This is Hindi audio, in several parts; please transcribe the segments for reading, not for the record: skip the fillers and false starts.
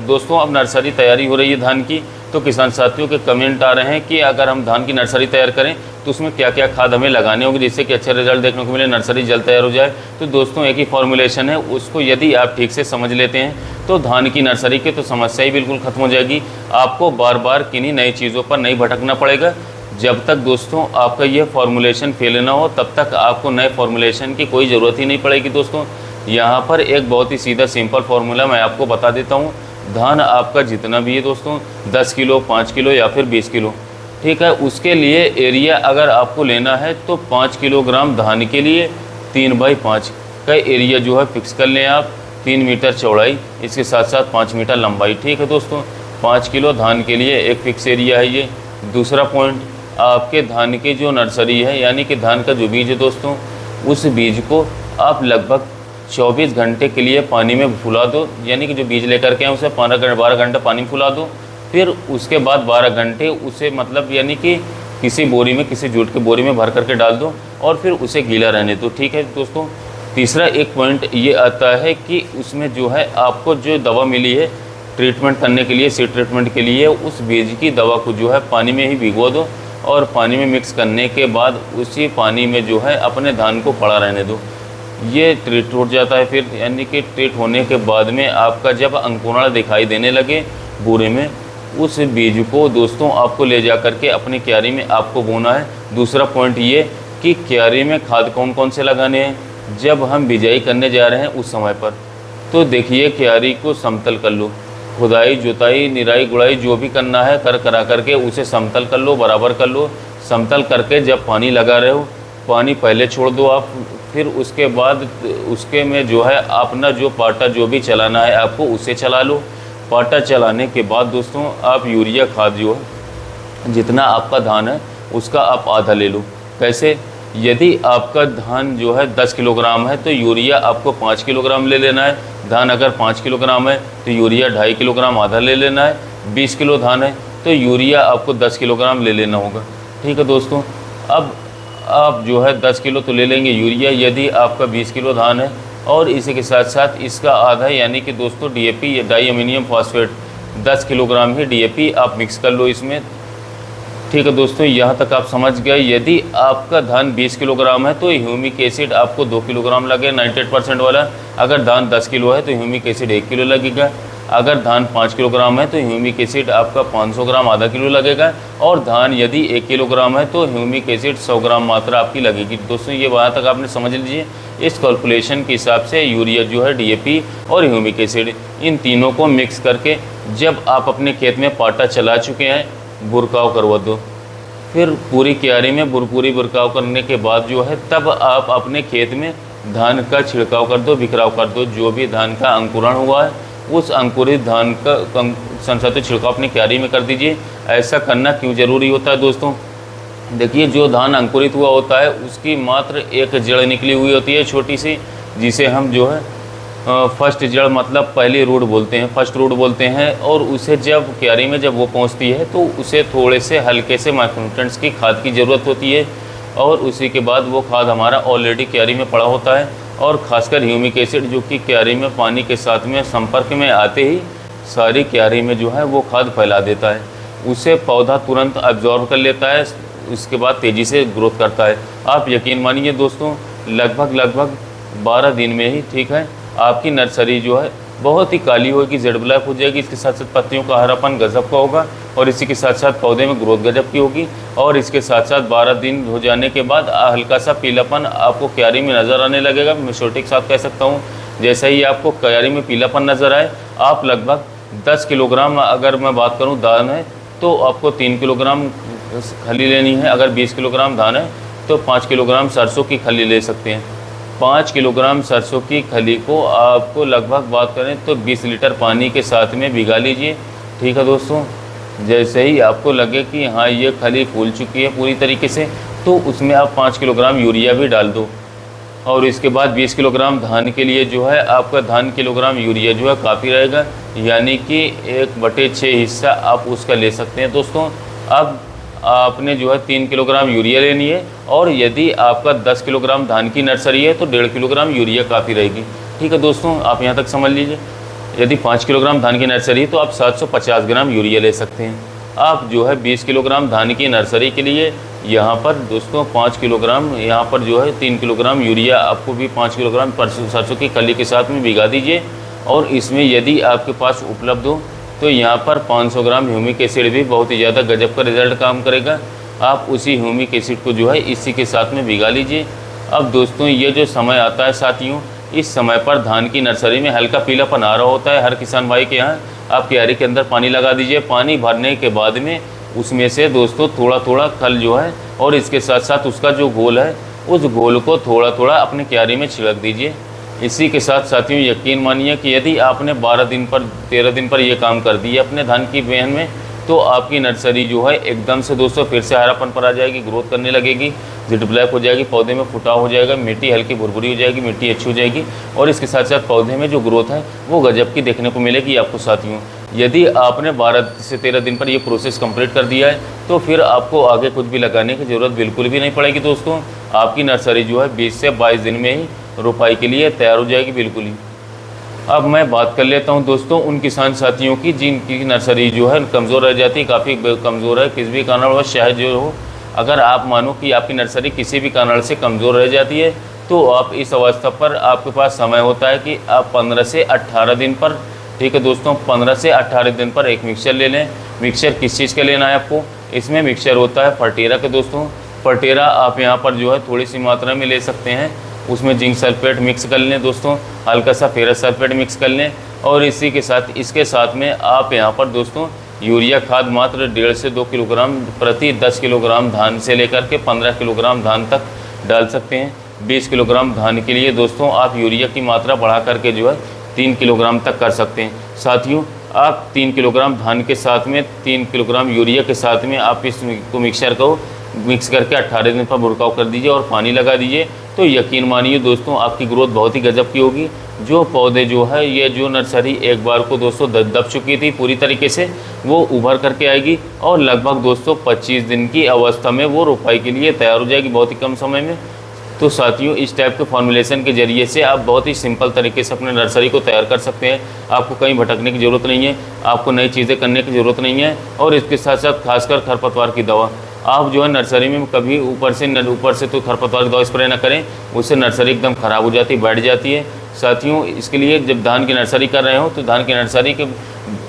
दोस्तों अब नर्सरी तैयारी हो रही है धान की, तो किसान साथियों के कमेंट आ रहे हैं कि अगर हम धान की नर्सरी तैयार करें तो उसमें क्या क्या खाद हमें लगाने होंगे जिससे कि अच्छे रिजल्ट देखने को मिले, नर्सरी जल्द तैयार हो जाए। तो दोस्तों एक ही फॉर्मुलेशन है, उसको यदि आप ठीक से समझ लेते हैं तो धान की नर्सरी की तो समस्या ही बिल्कुल ख़त्म हो जाएगी। आपको बार बार किन्हीं नई चीज़ों पर नहीं भटकना पड़ेगा। जब तक दोस्तों आपका ये फॉर्मुलेशन फेल ना हो तब तक आपको नए फॉर्मुलेशन की कोई ज़रूरत ही नहीं पड़ेगी। दोस्तों यहाँ पर एक बहुत ही सीधा सिंपल फार्मूला मैं आपको बता देता हूँ। धान आपका जितना भी है दोस्तों 10 किलो, 5 किलो या फिर 20 किलो, ठीक है, उसके लिए एरिया अगर आपको लेना है तो 5 किलोग्राम धान के लिए 3/5 का एरिया जो है फिक्स कर लें आप। 3 मीटर चौड़ाई, इसके साथ साथ 5 मीटर लंबाई, ठीक है दोस्तों। 5 किलो धान के लिए एक फिक्स एरिया है ये। दूसरा पॉइंट, आपके धान की जो नर्सरी है यानी कि धान का जो बीज है दोस्तों, उस बीज को आप लगभग 24 घंटे के लिए पानी में फुला दो, यानी कि जो बीज लेकर के आए उसे 12 घंटे पानी में फुला दो। फिर उसके बाद 12 घंटे उसे मतलब यानी कि किसी बोरी में, किसी जूट के बोरी में भर करके डाल दो और फिर उसे गीला रहने दो, ठीक है दोस्तों। तीसरा एक पॉइंट ये आता है कि उसमें जो है आपको जो दवा मिली है ट्रीटमेंट करने के लिए, सीड ट्रीटमेंट के लिए, उस बीज की दवा को जो है पानी में ही भिगो दो और पानी में मिक्स करने के बाद उसी पानी में जो है अपने धान को पड़ा रहने दो। ये ट्रीट हो जाता है फिर, यानी कि ट्रीट होने के बाद में आपका जब अंकुरण दिखाई देने लगे बूरे में, उस बीज को दोस्तों आपको ले जा करके अपनी क्यारी में आपको बोना है। दूसरा पॉइंट ये कि क्यारी में खाद कौन कौन से लगाने हैं जब हम बिजाई करने जा रहे हैं उस समय पर। तो देखिए क्यारी को समतल कर लो, खुदाई, जुताई, निराई, गुड़ाई जो भी करना है करा करके उसे समतल कर लो, बराबर कर लो। समतल करके जब पानी लगा रहे हो, पानी पहले छोड़ दो आप, फिर उसके बाद उसके में जो है अपना जो पाटा जो भी चलाना है आपको उसे चला लो। पाटा चलाने के बाद दोस्तों आप यूरिया खाद जो है जितना आपका धान है उसका आप आधा ले लो। कैसे? यदि आपका धान जो है 10 किलोग्राम है तो यूरिया आपको 5 किलोग्राम ले लेना है। धान अगर 5 किलोग्राम है तो यूरिया 2.5 किलोग्राम आधा ले लेना है। 20 किलो धान है तो यूरिया आपको 10 किलोग्राम ले लेना होगा, ठीक है दोस्तों। अब आप जो है 10 किलो तो ले लेंगे यूरिया यदि आपका 20 किलो धान है, और इसी के साथ साथ इसका आधा यानी कि दोस्तों DAP या डाई अमोनियम फॉस्फेट 10 किलोग्राम ही DAP आप मिक्स कर लो इसमें, ठीक है दोस्तों। यहाँ तक आप समझ गए। यदि आपका धान 20 किलोग्राम है तो ह्यूमिक एसिड आपको 2 किलोग्राम लगे 98% वाला। अगर धान 10 किलो है तो ह्यूमिक एसिड 1 किलो लगेगा। अगर धान 5 किलोग्राम है तो ह्यूमिक एसिड आपका 500 ग्राम आधा किलो लगेगा। और धान यदि 1 किलोग्राम है तो ह्यूमिक एसिड 100 ग्राम मात्रा आपकी लगेगी। दोस्तों ये वहाँ तक आपने समझ लीजिए। इस कैलकुलेशन के हिसाब से यूरिया जो है DAP और ह्यूमिक एसिड इन तीनों को मिक्स करके जब आप अपने खेत में पाटा चला चुके हैं बुरकाव करवा दो। फिर पूरी क्यारी में पूरी बुरकाव करने के बाद जो है तब आप अपने खेत में धान का छिड़काव कर दो, बिखराव कर दो। जो भी धान का अंकुरण हुआ है उस अंकुरित धान का संसाधित छिड़काव अपनी क्यारी में कर दीजिए। ऐसा करना क्यों ज़रूरी होता है दोस्तों? देखिए जो धान अंकुरित हुआ होता है उसकी मात्र एक जड़ निकली हुई होती है छोटी सी, जिसे हम जो है फर्स्ट जड़ मतलब पहली रूट बोलते हैं, फर्स्ट रूट बोलते हैं। और उसे जब क्यारी में जब वो पहुंचती है तो उसे थोड़े से हल्के से माइक्रोन्यूट्रिएंट्स की खाद की ज़रूरत होती है। और उसी के बाद वो खाद हमारा ऑलरेडी क्यारी में पड़ा होता है। और ख़ासकर ह्यूमिक एसिड जो कि क्यारी में पानी के साथ में संपर्क में आते ही सारी क्यारी में जो है वो खाद फैला देता है। उसे पौधा तुरंत एब्जॉर्ब कर लेता है, उसके बाद तेज़ी से ग्रोथ करता है। आप यकीन मानिए दोस्तों लगभग 12 दिन में ही, ठीक है, आपकी नर्सरी जो है बहुत ही काली होगी, जेड ब्लैक हो जाएगी। इसके साथ साथ पत्तियों का हरापन गजब का होगा और इसी के साथ साथ पौधे में ग्रोथ गजब की होगी। और इसके साथ साथ 12 दिन हो जाने के बाद हल्का सा पीलापन आपको क्यारी में नज़र आने लगेगा। मैच्योरिटी के साथ कह सकता हूँ, जैसे ही आपको क्यारी में पीलापन नज़र आए, आप लगभग 10 किलोग्राम अगर मैं बात करूँ धान है तो आपको 3 किलोग्राम खली लेनी है। अगर 20 किलोग्राम धान है तो 5 किलोग्राम सरसों की खली ले सकते हैं। 5 किलोग्राम सरसों की खली को आपको लगभग बात करें तो 20 लीटर पानी के साथ में भिगा लीजिए, ठीक है दोस्तों। जैसे ही आपको लगे कि हाँ ये खली फूल चुकी है पूरी तरीके से, तो उसमें आप 5 किलोग्राम यूरिया भी डाल दो। और इसके बाद 20 किलोग्राम धान के लिए जो है आपका धान किलोग्राम यूरिया जो है काफ़ी रहेगा, यानी कि 1/6 हिस्सा आप उसका ले सकते हैं दोस्तों। अब आपने जो है 3 किलोग्राम यूरिया लेनी है। और यदि आपका 10 किलोग्राम धान की नर्सरी है तो 1.5 किलोग्राम यूरिया काफ़ी रहेगी, ठीक है दोस्तों। आप यहाँ तक समझ लीजिए। यदि 5 किलोग्राम धान की नर्सरी है तो आप 750 ग्राम यूरिया ले सकते हैं। आप जो है 20 किलोग्राम धान की नर्सरी के लिए यहाँ पर दोस्तों 5 किलोग्राम, यहाँ पर जो है 3 किलोग्राम यूरिया आपको भी 5 किलोग्राम सरसों की कली के साथ में भिगा दीजिए। और इसमें यदि आपके पास उपलब्ध हो तो यहाँ पर 500 ग्राम ह्यूमिक एसिड भी बहुत ही ज़्यादा गजब का रिजल्ट काम करेगा। आप उसी ह्यूमिक एसिड को जो है इसी के साथ में भिगा लीजिए। अब दोस्तों ये जो समय आता है साथियों, इस समय पर धान की नर्सरी में हल्का पीलापन आ रहा होता है हर किसान भाई के यहाँ। आप क्यारी के अंदर पानी लगा दीजिए। पानी भरने के बाद में उसमें से दोस्तों थोड़ा थोड़ा खल जो है और इसके साथ साथ उसका जो घोल है उस घोल को थोड़ा थोड़ा अपने क्यारी में छिड़क दीजिए। इसी के साथ साथियों यकीन मानिए कि यदि आपने 12 दिन पर 13 दिन पर ये काम कर दिया अपने धान की बेहन में, तो आपकी नर्सरी जो है एकदम से दोस्तों फिर से हरापन पर आ जाएगी, ग्रोथ करने लगेगी, जिट ब्लैक हो जाएगी, पौधे में फुटाव हो जाएगा, मिट्टी हल्की भुरभुरी हो जाएगी, मिट्टी अच्छी हो जाएगी और इसके साथ साथ पौधे में जो ग्रोथ है वो गजब की देखने को मिलेगी आपको साथियों। यदि आपने 12 से 13 दिन पर ये प्रोसेस कंप्लीट कर दिया है तो फिर आपको आगे कुछ भी लगाने की ज़रूरत बिल्कुल भी नहीं पड़ेगी दोस्तों। आपकी नर्सरी जो है 20 से 22 दिन में ही रोपाई के लिए तैयार हो जाएगी बिल्कुल ही। अब मैं बात कर लेता हूं दोस्तों उन किसान साथियों की जिनकी नर्सरी जो है कमज़ोर रह जाती है, काफ़ी कमज़ोर है किसी भी कारणवश, चाहे जो हो। अगर आप मानो कि आपकी नर्सरी किसी भी कारण से कमज़ोर रह जाती है तो आप इस अवस्था पर आपके पास समय होता है कि आप 15 से 18 दिन पर, ठीक है दोस्तों, 15 से 18 दिन पर एक मिक्सचर ले लें। मिक्सचर किस चीज़ का लेना है आपको? इसमें मिक्सचर होता है फर्टेरा के दोस्तों। फर्टेरा आप यहाँ पर जो है थोड़ी सी मात्रा में ले सकते हैं। उसमें जिंक सल्फेट मिक्स कर लें दोस्तों, हल्का सा फेरस सल्फेट मिक्स कर लें और इसी के साथ इसके साथ में आप यहाँ पर दोस्तों यूरिया खाद मात्र 1.5 से 2 किलोग्राम प्रति 10 किलोग्राम धान से लेकर के 15 किलोग्राम धान तक डाल सकते हैं। 20 किलोग्राम धान के लिए दोस्तों आप यूरिया की मात्रा बढ़ा करके जो है 3 किलोग्राम तक कर सकते हैं। साथियों आप 3 किलोग्राम धान के साथ में 3 किलोग्राम यूरिया के साथ में आप इस मिक्सचर को मिक्स करके 18 दिन पर बुरकाव कर दीजिए और पानी लगा दीजिए। तो यकीन मानिए दोस्तों आपकी ग्रोथ बहुत ही गजब की होगी। जो पौधे जो है ये जो नर्सरी एक बार को दोस्तों दब चुकी थी पूरी तरीके से, वो उभर करके आएगी और लगभग दोस्तों 25 दिन की अवस्था में वो रोपाई के लिए तैयार हो जाएगी बहुत ही कम समय में। तो साथियों इस टाइप के फॉर्मुलेशन के ज़रिए से आप बहुत ही सिंपल तरीके से अपने नर्सरी को तैयार कर सकते हैं। आपको कहीं भटकने की ज़रूरत नहीं है, आपको नई चीज़ें करने की ज़रूरत नहीं है। और इसके साथ साथ खासकर खरपतवार की दवा आप जो है नर्सरी में कभी ऊपर से तो खरपतवार की दवा स्प्रे ना करें, उससे नर्सरी एकदम ख़राब हो जाती है, बैठ जाती है। साथियों इसके लिए जब धान की नर्सरी कर रहे हो तो धान की नर्सरी के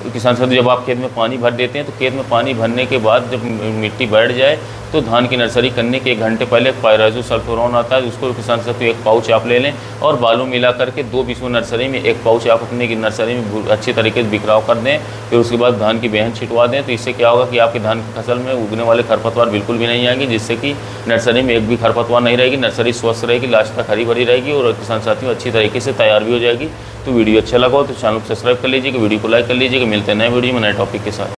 किसान साथियों जब आप खेत में पानी भर देते हैं तो खेत में पानी भरने के बाद जब मिट्टी बैठ जाए तो धान की नर्सरी करने के 1 घंटे पहले पायराजो सल्फोरॉन आता है, उसको किसान साथियों 1 पाउच आप ले लें और बालू मिला करके 2 बीसों नर्सरी में 1 पाउच आप अपने की नर्सरी में अच्छी तरीके से बिखराव कर दें। फिर उसके बाद धान की बेहन छिटवा दें। तो इससे क्या होगा कि आपकी धान की फसल में उगने वाले खरपतवार बिल्कुल भी नहीं आएंगे, जिससे कि नर्सरी में एक भी खरपतवार नहीं रहेगी, नर्सरी स्वस्थ रहेगी, लास्ट तक हरी भरी रहेगी और किसान साथियों अच्छी तरीके से तैयार भी हो जाएगी। तो वीडियो अच्छा लगा हो तो चैनल को सब्सक्राइब कर लीजिएगा, वीडियो को लाइक कर लीजिएगा। मिलते हैं नए वीडियो में नए टॉपिक के साथ।